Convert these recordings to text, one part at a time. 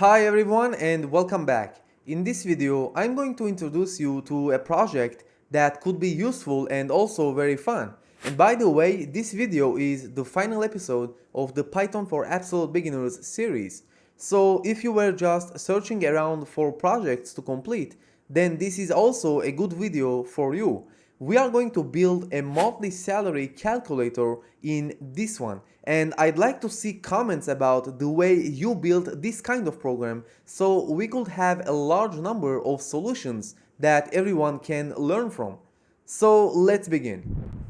Hi everyone and welcome back. In this video, I'm going to introduce you to a project that could be useful and also very fun. And by the way, this video is the final episode of the Python for Absolute Beginners series. So if you were just searching around for projects to complete, then this is also a good video for you. We are going to build a monthly salary calculator in this one, and I'd like to see comments about the way you built this kind of program so we could have a large number of solutions that everyone can learn from. So let's begin.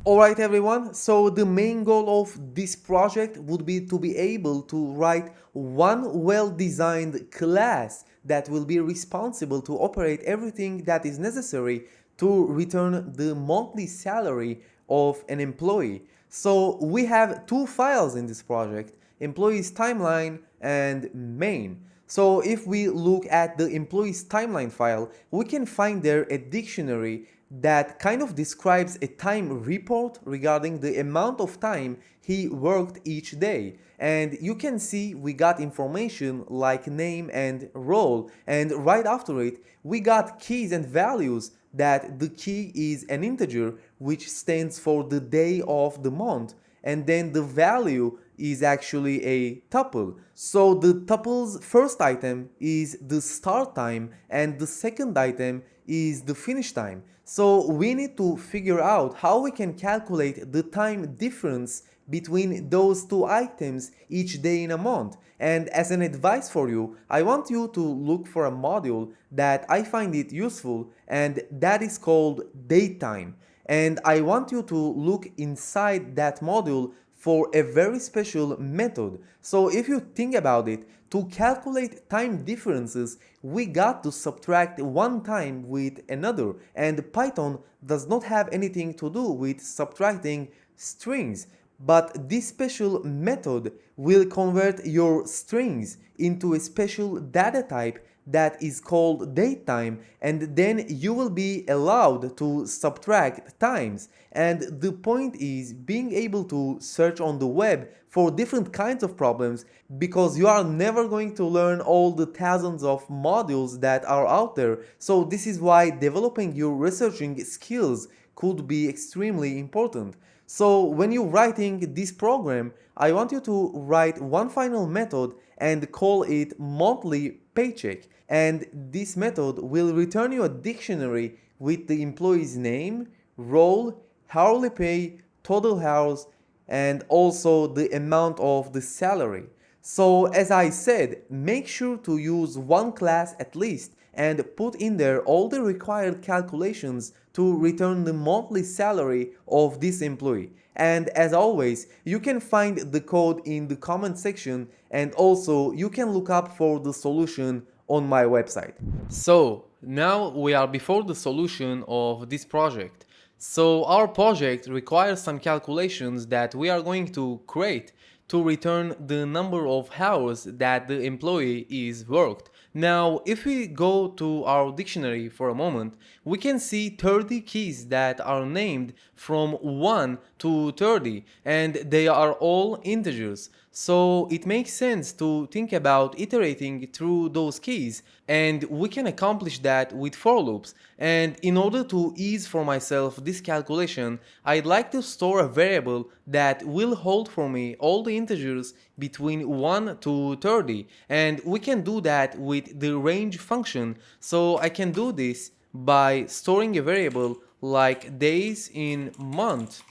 Alright everyone, so the main goal of this project would be to be able to write one well-designed class that will be responsible to operate everything that is necessary to return the monthly salary of an employee. So we have two files in this project, employees timeline and main. So if we look at the employees timeline file, we can find there a dictionary that kind of describes a time report regarding the amount of time he worked each day. And you can see we got information like name and role, and right after it we got keys and values that the key is an integer which stands for the day of the month, and then the value is actually a tuple. So the tuple's first item is the start time and the second item is the finish time. So we need to figure out how we can calculate the time difference between those two items each day in a month. And as an advice for you, I want you to look for a module that I find it useful, and that is called datetime. And I want you to look inside that module for a very special method. So if you think about it, to calculate time differences, we got to subtract one time with another, and Python does not have anything to do with subtracting strings. But this special method will convert your strings into a special data type that is called datetime, and then you will be allowed to subtract times. And the point is being able to search on the web for different kinds of problems, because you are never going to learn all the thousands of modules that are out there. So this is why developing your researching skills could be extremely important. So when you're writing this program, I want you to write one final method and call it monthly paycheck. And this method will return you a dictionary with the employee's name, role, hourly pay, total hours, and also the amount of the salary. So as I said, make sure to use one class at least and put in there all the required calculations to return the monthly salary of this employee. And as always, you can find the code in the comment section, and also you can look up for the solution on my website. So now we are before the solution of this project. So our project requires some calculations that we are going to create to return the number of hours that the employee is worked. Now, if we go to our dictionary for a moment, we can see 30 keys that are named from 1 to 30, and they are all integers. So it makes sense to think about iterating through those keys, and we can accomplish that with for loops. And in order to ease for myself this calculation, I'd like to store a variable that will hold for me all the integers between 1 to 30, and we can do that with the range function. So I can do this by storing a variable like days in month,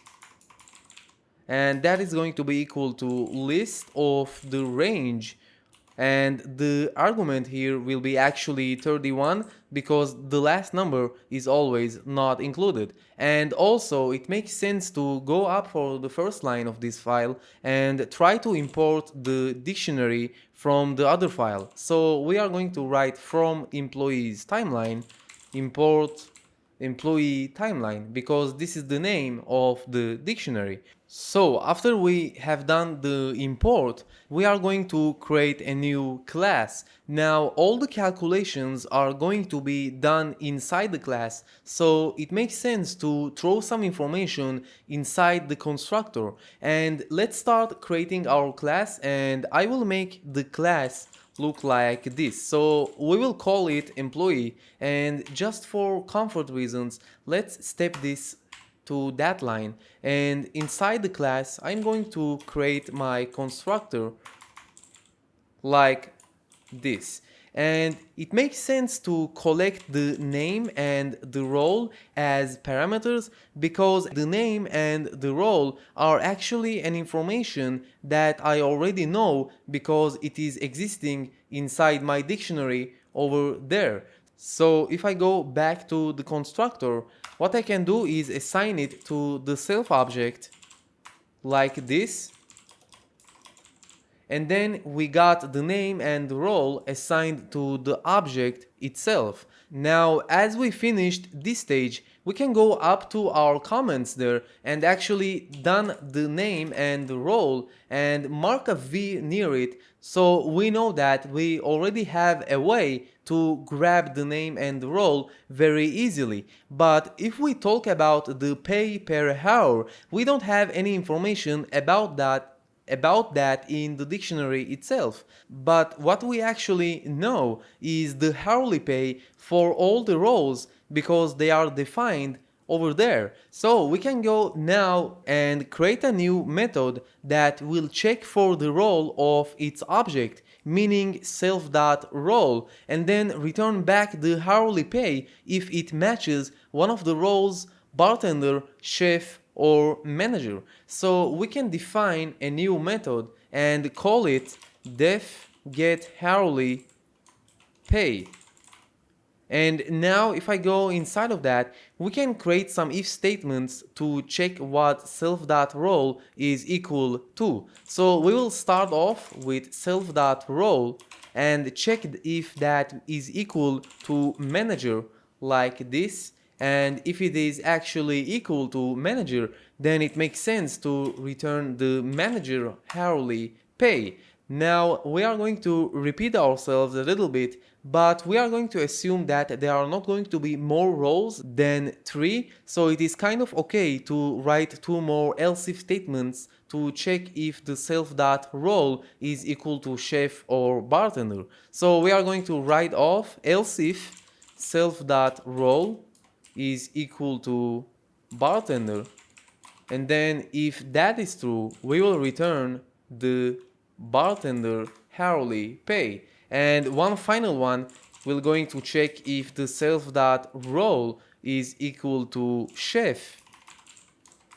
and that is going to be equal to list of the range, and the argument here will be actually 31 because the last number is always not included. And also it makes sense to go up for the first line of this file and try to import the dictionary from the other file. So we are going to write from employees timeline import employee timeline, because this is the name of the dictionary. So after we have done the import, we are going to create a new class. Now all the calculations are going to be done inside the class, so it makes sense to throw some information inside the constructor. And let's start creating our class, and I will make the class look like this. So we will call it employee, and just for comfort reasons, let's step this to that line, and inside the class I'm going to create my constructor like this. And it makes sense to collect the name and the role as parameters because the name and the role are actually an information that I already know because it is existing inside my dictionary over there. So if I go back to the constructor, what I can do is assign it to the self object like this, and then we got the name and the role assigned to the object itself. Now, as we finished this stage, we can go up to our comments there and actually done the name and the role and mark a V near it, so we know that we already have a way to grab the name and the role very easily. But if we talk about the pay per hour, we don't have any information about that in the dictionary itself. But what we actually know is the hourly pay for all the roles because they are defined over there. So we can go now and create a new method that will check for the role of its object, meaning self.role, and then return back the hourly pay if it matches one of the roles: bartender, chef, or manager. So we can define a new method and call it def get hourly pay. And now if I go inside of that, we can create some if statements to check what self.role is equal to. So we will start off with self.role and check if that is equal to manager like this. And if it is actually equal to manager, then it makes sense to return the manager hourly pay. Now we are going to repeat ourselves a little bit, but we are going to assume that there are not going to be more roles than 3, so it is kind of okay to write 2 more else if statements to check if the self.role is equal to chef or bartender. So we are going to write off else if self.role is equal to bartender, and then if that is true, we will return the bartender hourly pay. And one final one, we're going to check if the self.role is equal to chef,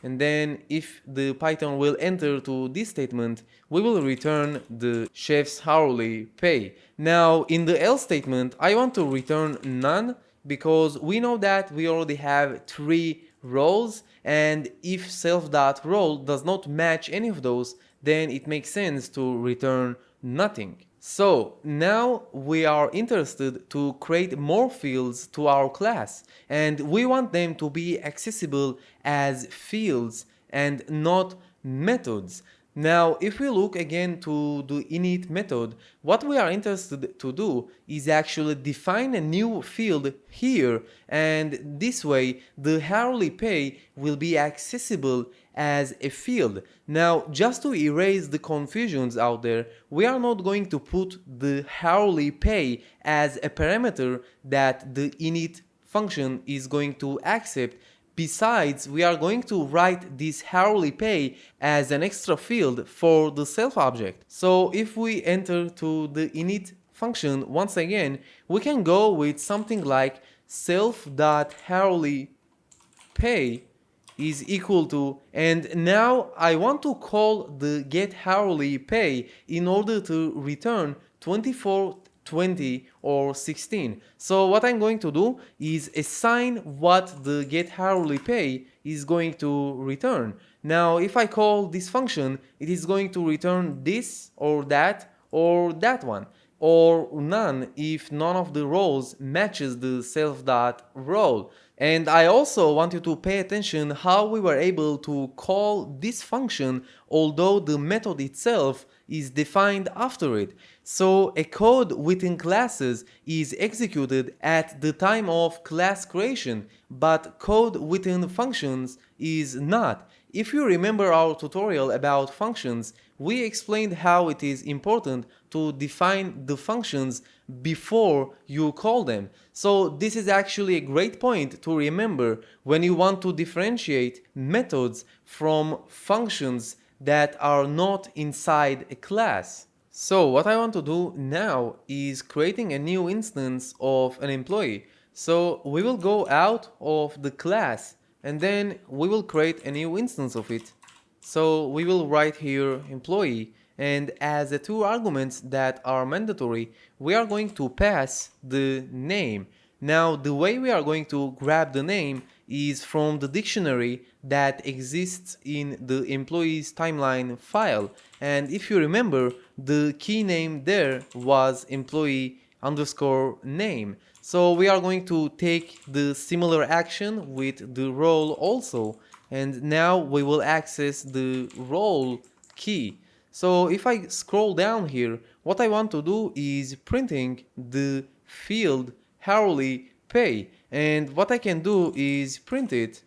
and then if the Python will enter to this statement, we will return the chef's hourly pay. Now in the else statement, I want to return none because we know that we already have 3 roles, and if self.role does not match any of those, then it makes sense to return nothing. So now we are interested to create more fields to our class, and we want them to be accessible as fields and not methods. Now, if we look again to the init method, what we are interested to do is actually define a new field here, and this way the hourly pay will be accessible as a field. Now, just to erase the confusions out there, we are not going to put the hourly pay as a parameter that the init function is going to accept. Besides, we are going to write this hourly pay as an extra field for the self object. So if we enter to the init function once again, we can go with something like self.hourly pay is equal to, and now I want to call the get hourly pay in order to return 24, 20 or 16. So what I'm going to do is assign what the get hourly pay is going to return. Now if I call this function, it is going to return this or that one, or none if none of the roles matches the self.role. And I also want you to pay attention how we were able to call this function although the method itself is defined after it. So a code within classes is executed at the time of class creation, but code within functions is not. If you remember our tutorial about functions, we explained how it is important to define the functions before you call them. So this is actually a great point to remember when you want to differentiate methods from functions that are not inside a class. So what I want to do now is creating a new instance of an employee. So we will go out of the class and then we will create a new instance of it. So we will write here employee, and as the two arguments that are mandatory, we are going to pass the name. Now the way we are going to grab the name is from the dictionary that exists in the employees timeline file, and if you remember, the key name there was employee underscore name. So we are going to take the similar action with the role also, and now we will access the role key. So if I scroll down here, what I want to do is printing the field hourly pay, and what I can do is print it.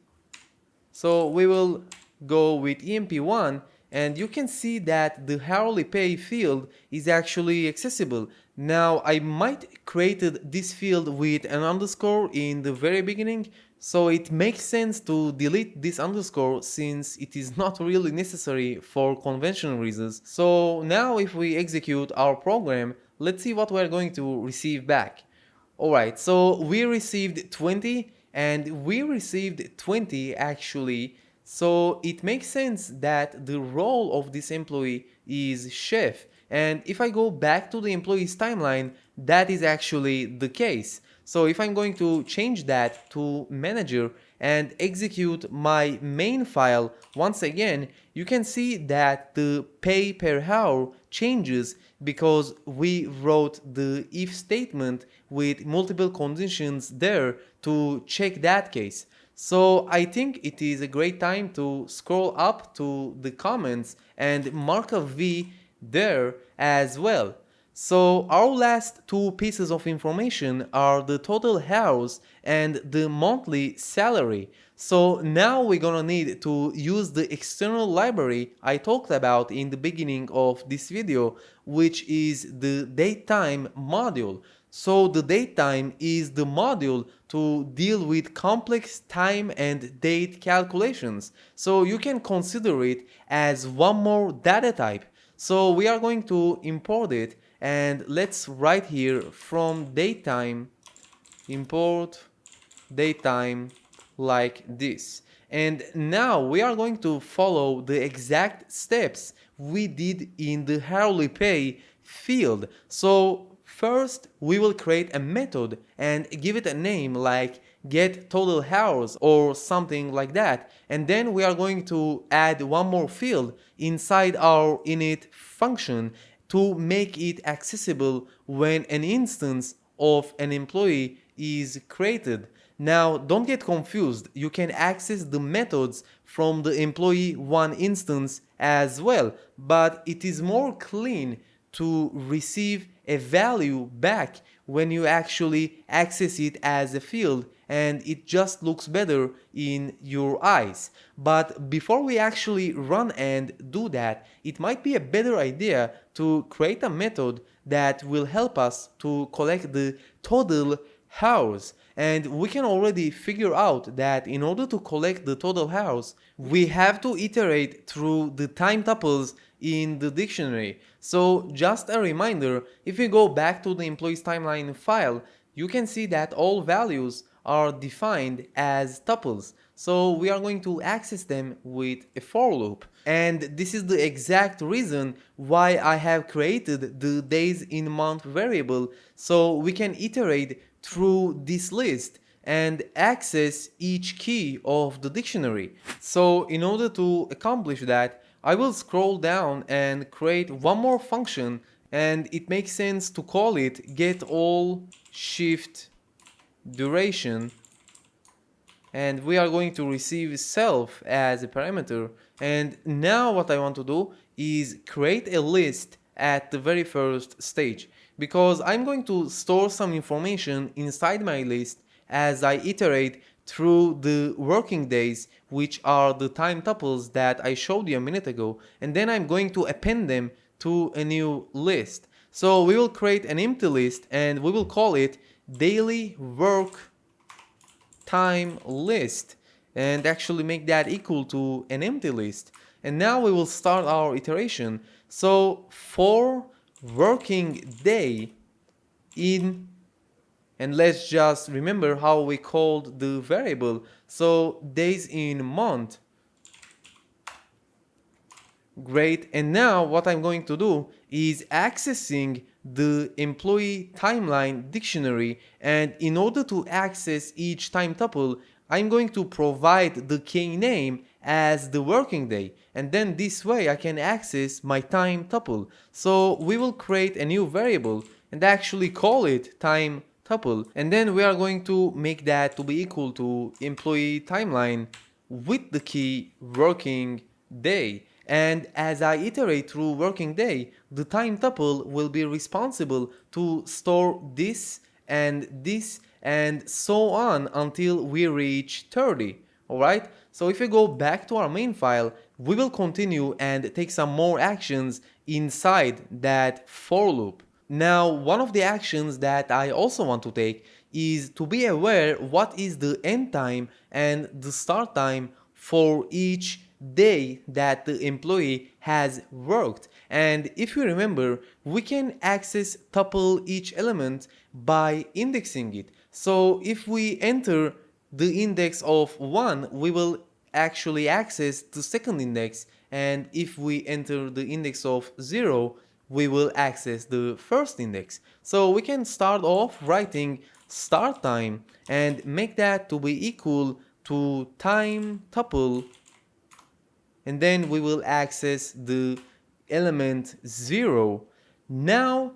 So we will go with emp1, and you can see that the hourly pay field is actually accessible. Now I might created this field with an underscore in the very beginning, so it makes sense to delete this underscore since it is not really necessary for conventional reasons. So now if we execute our program, let's see what we're going to receive back. Alright, so we received 20 and we received 20 actually, so it makes sense that the role of this employee is chef, and if I go back to the employees timeline, that is actually the case. So if I'm going to change that to manager and execute my main file once again, you can see that the pay per hour changes because we wrote the if statement with multiple conditions there to check that case. So I think it is a great time to scroll up to the comments and mark a V there as well. So our last two pieces of information are the total hours and the monthly salary. So now we're gonna need to use the external library I talked about in the beginning of this video, which is the datetime module. So the datetime is the module to deal with complex time and date calculations. So you can consider it as one more data type. So we are going to import it, and let's write here from datetime import datetime like this. And now we are going to follow the exact steps we did in the hourly pay field. So first we will create a method and give it a name like get total hours or something like that, and then we are going to add one more field inside our init function to make it accessible when an instance of an employee is created. Now don't get confused, you can access the methods from the employee1 instance as well, but it is more clean to receive a value back when you actually access it as a field, and it just looks better in your eyes. But before we actually run and do that, it might be a better idea to create a method that will help us to collect the total hours. And we can already figure out that in order to collect the total hours, we have to iterate through the time tuples in the dictionary. So just a reminder, if you go back to the employees timeline file, you can see that all values are defined as tuples. So we are going to access them with a for loop. And this is the exact reason why I have created the days in month variable, so we can iterate through this list and access each key of the dictionary. So in order to accomplish that, I will scroll down and create one more function, and it makes sense to call it get all shift duration, and we are going to receive self as a parameter. And now what I want to do is create a list at the very first stage, because I'm going to store some information inside my list as I iterate through the working days, which are the time tuples that I showed you a minute ago, and then I'm going to append them to a new list. So we will create an empty list and we will call it daily work time list, and actually make that equal to an empty list. And now we will start our iteration. So for working day in, and let's just remember how we called the variable. So days in month. Great. And now what I'm going to do is accessing the employee timeline dictionary, and in order to access each time tuple, I'm going to provide the key name as the working day, and then this way I can access my time tuple. So we will create a new variable and actually call it time tuple, and then we are going to make that to be equal to employee timeline with the key working day. And as I iterate through working day, the time tuple will be responsible to store this and so on until we reach 30. Alright, so if we go back to our main file, we will continue and take some more actions inside that for loop. Now, one of the actions that I also want to take is to be aware what is the end time and the start time for each day that the employee has worked. And if you remember, we can access tuple each element by indexing it. So if we enter the index of 1, we will actually access the second index, and if we enter the index of 0, we will access the first index. So we can start off writing start time and make that to be equal to time tuple, and then we will access the element 0. Now,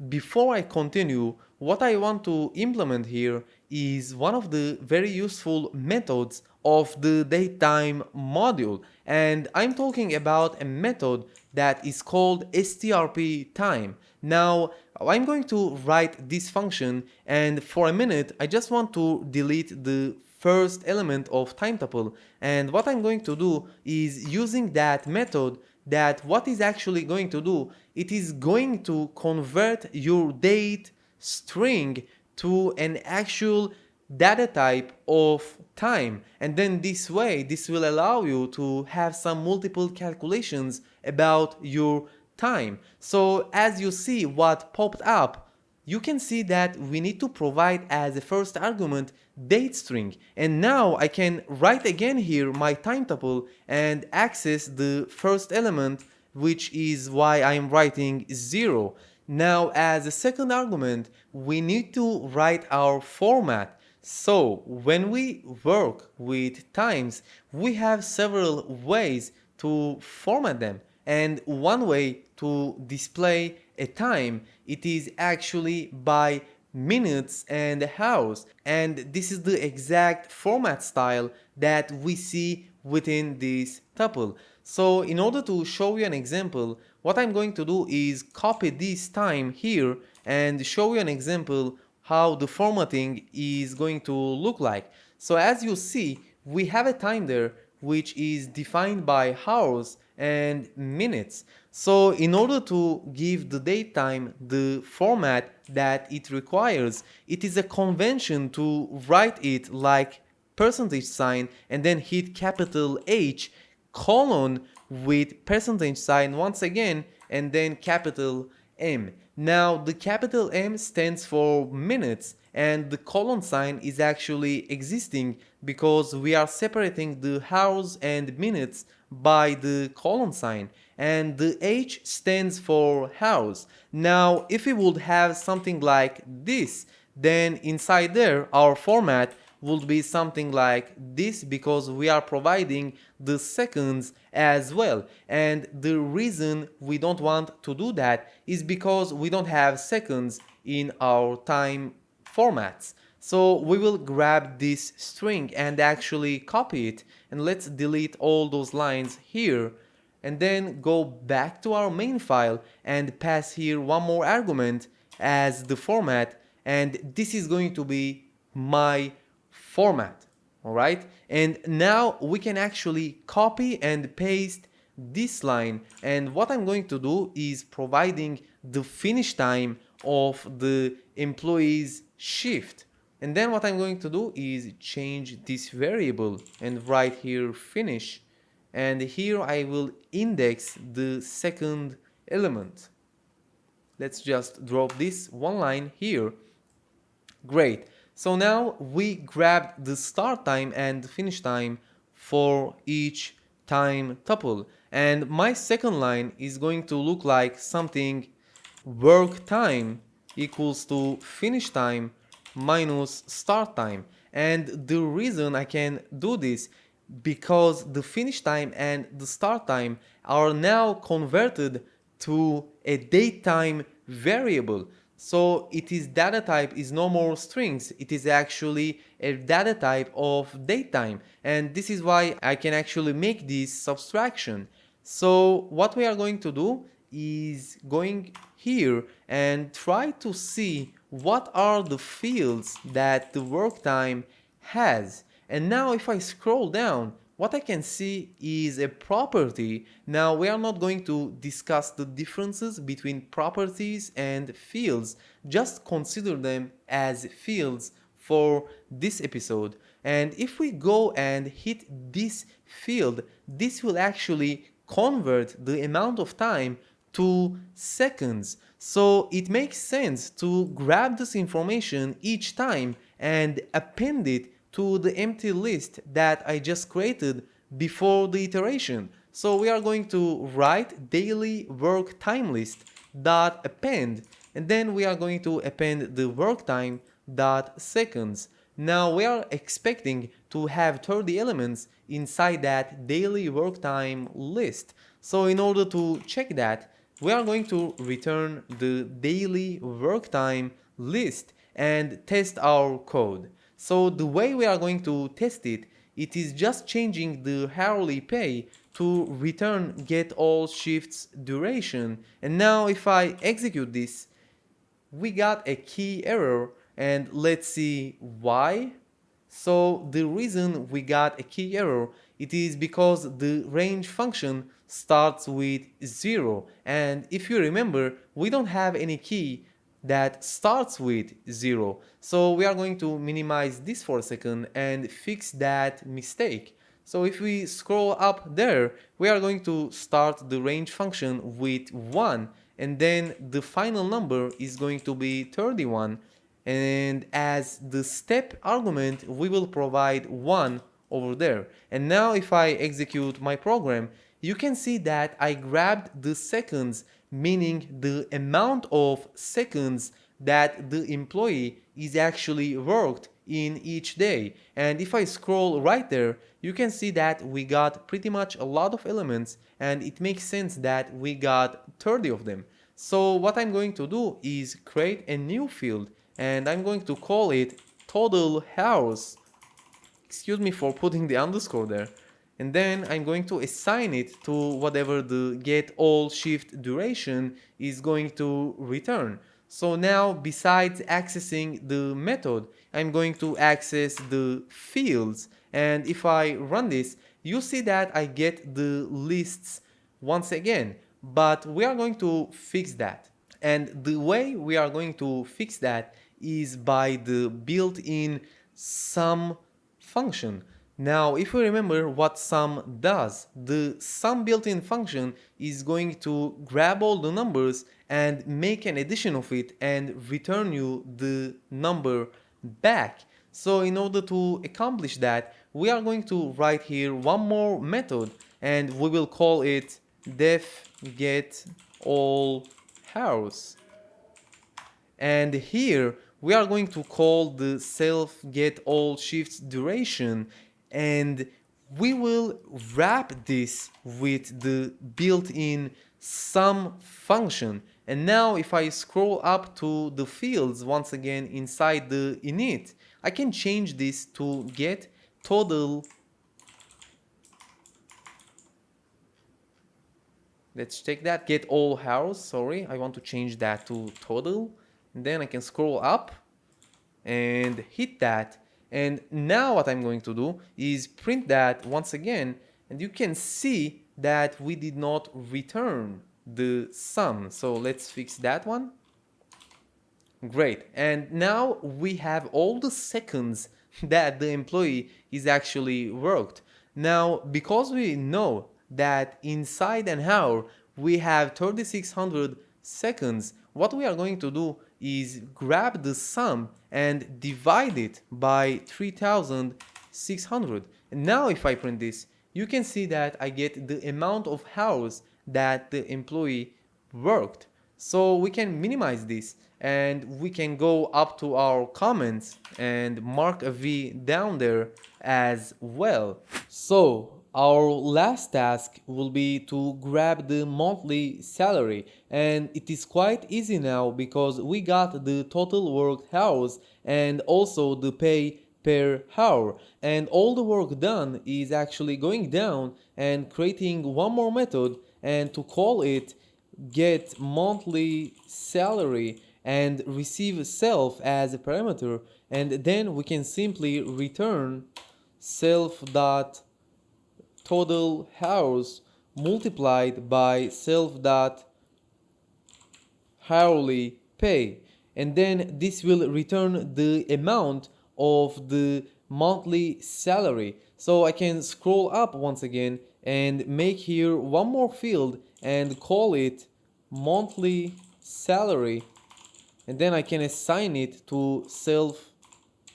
before I continue, what I want to implement here is one of the very useful methods of the datetime module, and I'm talking about a method that is called strp time. Now I'm going to write this function, and for a minute I just want to delete the first element of time tuple, and what I'm going to do is using that method, that what is actually going to do, it is going to convert your date string to an actual data type of time, and then this way this will allow you to have some multiple calculations about your time. So as you see what popped up, you can see that we need to provide as a first argument date string, and now I can write again here my time tuple and access the first element, which is why I am writing 0. Now as a second argument we need to write our format. So when we work with times, we have several ways to format them, and one way to display a time, it is actually by minutes and hours, and this is the exact format style that we see within this tuple. So in order to show you an example, what I'm going to do is copy this time here and show you an example how the formatting is going to look like. So as you see, we have a time there which is defined by hours and minutes. So in order to give the date time the format that it requires, it is a convention to write it like percentage sign and then hit capital H colon with percentage sign once again and then capital M. Now the capital M stands for minutes, and the colon sign is actually existing because we are separating the hours and minutes by the colon sign, and the H stands for hours. Now if we would have something like this, then inside there our format would be something like this, because we are providing the seconds as well, and the reason we don't want to do that is because we don't have seconds in our time formats. So we will grab this string and actually copy it, and let's delete all those lines here, and then go back to our main file and pass here one more argument as the format, and this is going to be my format. all right? And now we can actually copy and paste this line, and what I'm going to do is providing the finish time of the employee's shift. And then what I'm going to do is change this variable and write here finish, and here I will index the second element. Let's just drop this one line here. Great. So now we grabbed the start time and finish time for each time tuple. And my second line is going to look like something work time equals to finish time minus start time. And the reason I can do this, because the finish time and the start time are now converted to a datetime variable. So it is data type is no more strings, it is actually a data type of datetime, and this is why I can actually make this subtraction. So what we are going to do is going here and try to see what are the fields that the work time has. And now if I scroll down, what I can see is a property. Now we are not going to discuss the differences between properties and fields, just consider them as fields for this episode. And if we go and hit this field, this will actually convert the amount of time to seconds. So it makes sense to grab this information each time and append it to the empty list that I just created before the iteration. So we are going to write daily work time list dot append, and then we are going to append the work time dot seconds. Now we are expecting to have 30 elements inside that daily work time list. So in order to check that, we are going to return the daily work time list and test our code. So the way we are going to test it, it is just changing the hourly pay to return get all shifts duration. And now if I execute this, we got a key error, and let's see why. So the reason we got a key error, it is because the range function starts with 0, and if you remember, we don't have any key that starts with 0. So we are going to minimize this for a second and fix that mistake. So if we scroll up there, we are going to start the range function with 1, and then the final number is going to be 31, and as the step argument we will provide 1 over there. And now if I execute my program, you can see that I grabbed the seconds, meaning the amount of seconds that the employee is actually worked in each day. And if I scroll right there, you can see that we got pretty much a lot of elements, and it makes sense that we got 30 of them. So what I'm going to do is create a new field, and I'm going to call it total hours. Excuse me for putting the underscore there. And then I'm going to assign it to whatever the get all shift duration is going to return. So now, besides accessing the method, I'm going to access the fields, and if I run this, you see that I get the lists once again, but we are going to fix that. And the way we are going to fix that is by the built-in sum function. Now, if we remember what sum does, the sum built-in function is going to grab all the numbers and make an addition of it and return you the number back. So in order to accomplish that, we are going to write here one more method, and we will call it def get all hours. And here we are going to call the self get all shifts duration, and we will wrap this with the built-in sum function. And now if I scroll up to the fields once again inside the init, I can change this to get total. Let's take that, get all hours. Sorry, I want to change that to total. And then I can scroll up and hit that, And now what I'm going to do is print that once again, and you can see that we did not return the sum. So let's fix that one. Great. And now we have all the seconds that the employee is actually worked. Now, because we know that inside an hour we have 3600 seconds, what we are going to do is grab the sum and divide it by 3600. And now if I print this, you can see that I get the amount of hours that the employee worked. So we can minimize this and we can go up to our comments and mark a V down there as well. So our last task will be to grab the monthly salary, and it is quite easy now because we got the total worked hours and also the pay per hour, and all the work done is actually going down and creating one more method and to call it get monthly salary and receive self as a parameter, and then we can simply return self dot total hours multiplied by self dot hourly pay, and then this will return the amount of the monthly salary. So I can scroll up once again and make here one more field and call it monthly salary, and then I can assign it to self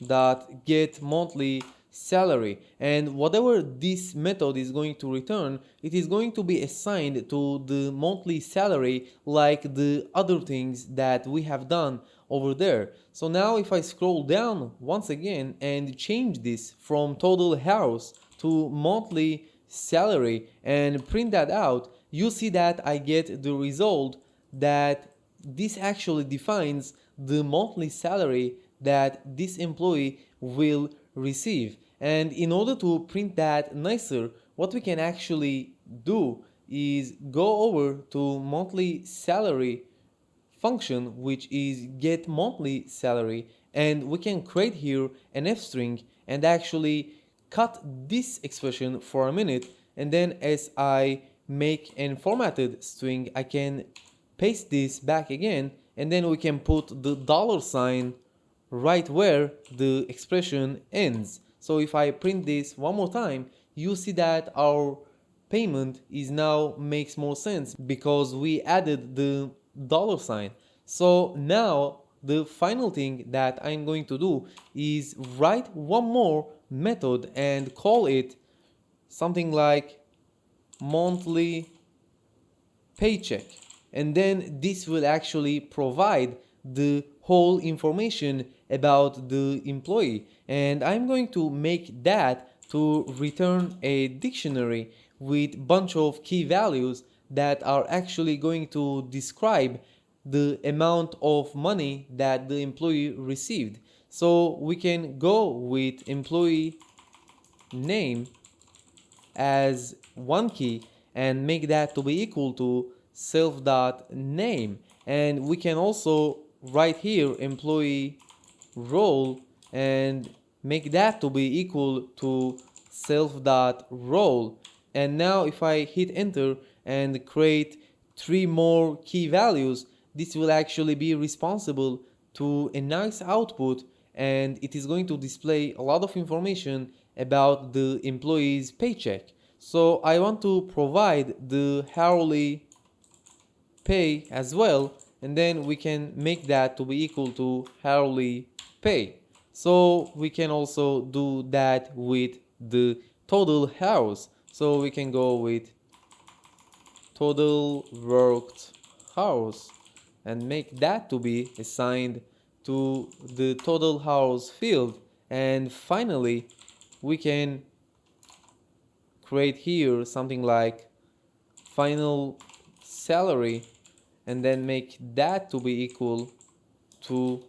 dot get monthly salary, and whatever this method is going to return, it is going to be assigned to the monthly salary like the other things that we have done over there. So now if I scroll down once again and change this from total hours to monthly salary and print that out, you see that I get the result that this actually defines the monthly salary that this employee will receive. And in order to print that nicer, what we can actually do is go over to monthly salary function, which is get monthly salary, and we can create here an f string and actually cut this expression for a minute, and then as I make an formatted string, I can paste this back again, and then we can put the dollar sign right where the expression ends. So if I print this one more time, you see that our payment is now makes more sense because we added the dollar sign. So now the final thing that I'm going to do is write one more method and call it something like monthly paycheck, and then this will actually provide the whole information about the employee, and I'm going to make that to return a dictionary with bunch of key values that are actually going to describe the amount of money that the employee received. So we can go with employee name as one key and make that to be equal to self.name, and we can also write here employee role and make that to be equal to self.role. And now if I hit enter and create 3 more key values, this will actually be responsible to a nice output, and it is going to display a lot of information about the employee's paycheck. So I want to provide the hourly pay as well, and then we can make that to be equal to hourly pay. So we can also do that with the total hours. So we can go with total worked hours and make that to be assigned to the total hours field. And finally, we can create here something like final salary and then make that to be equal to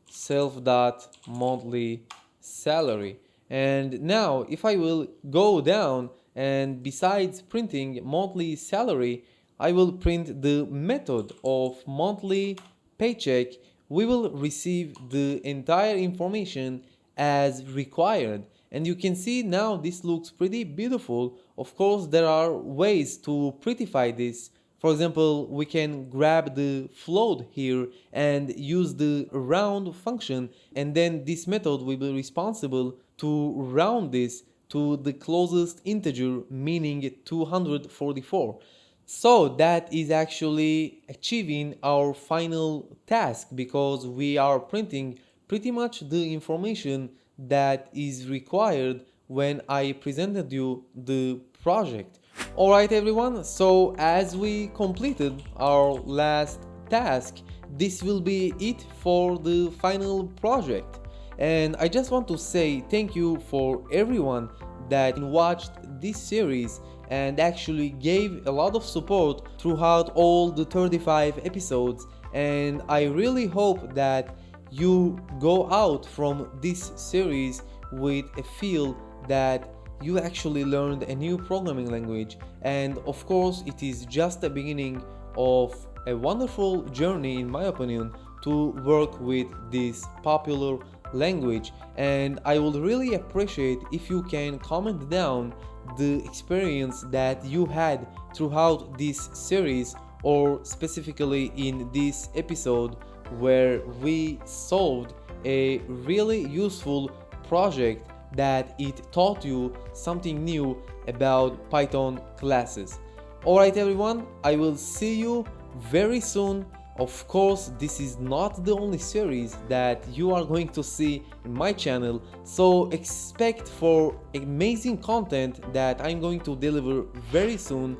self.monthly salary. And now if I will go down and besides printing monthly salary, I will print the method of monthly paycheck. We will receive the entire information as required. And you can see now this looks pretty beautiful. Of course, there are ways to prettify this. For example, we can grab the float here and use the round function, and then this method will be responsible to round this to the closest integer, meaning 244. So that is actually achieving our final task because we are printing pretty much the information that is required when I presented you the project. Alright everyone, so as we completed our last task, this will be it for the final project. And I just want to say thank you for everyone that watched this series and actually gave a lot of support throughout all the 35 episodes. And I really hope that you go out from this series with a feel that you actually learned a new programming language. And of course, it is just the beginning of a wonderful journey, in my opinion, to work with this popular language. And I would really appreciate if you can comment down the experience that you had throughout this series, or specifically in this episode where we solved a really useful project that it taught you something new about Python classes. Alright everyone, I will see you very soon. Of course, this is not the only series that you are going to see in my channel, so expect for amazing content that I'm going to deliver very soon.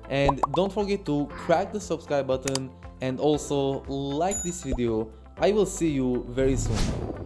And don't forget to crack the subscribe button and also like this video. I will see you very soon.